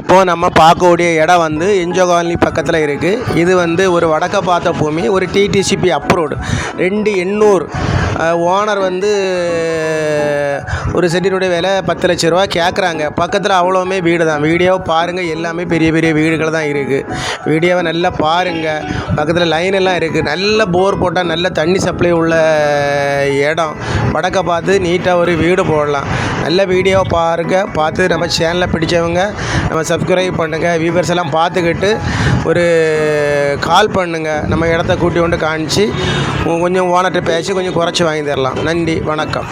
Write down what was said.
இப்போது நம்ம பார்க்கக்கூடிய இடம் வந்து என்ஜோ காலனி பக்கத்தில் இருக்குது. இது வந்து ஒரு வடக்க பார்த்த பூமி, ஒரு டிடிசிபி அப்ரூவ்டு 2800. ஓனர் வந்து ஒரு சென்டினுடைய விலை 10 லட்ச ரூபா கேட்குறாங்க. பக்கத்தில் அவ்வளோவுமே வீடு தான். வீடியோவை பாருங்கள், எல்லாமே பெரிய பெரிய வீடுகள் தான் இருக்குது. வீடியோவை நல்லா பாருங்கள். பக்கத்தில் லைன் எல்லாம் இருக்குது. நல்ல போர் போட்டால் நல்ல தண்ணி சப்ளை உள்ள இடம். வடக்க பார்த்து நீட்டாக ஒரு வீடு போடலாம். நல்ல வீடியோவை பாருங்கள். பார்த்து நம்ம சேனலை பிடிச்சவங்க நம்ம சப்ஸ்கிரைப் பண்ணுங்கள். வியூவர்ஸ் எல்லாம் பார்த்துக்கிட்டு ஒரு கால் பண்ணுங்கள். நம்ம இடத்த கூட்டி கொண்டு காமிச்சு கொஞ்சம் ஓனர்கிட்ட பேசி கொஞ்சம் குறைச்சி வாங்கி தரலாம். நன்றி, வணக்கம்.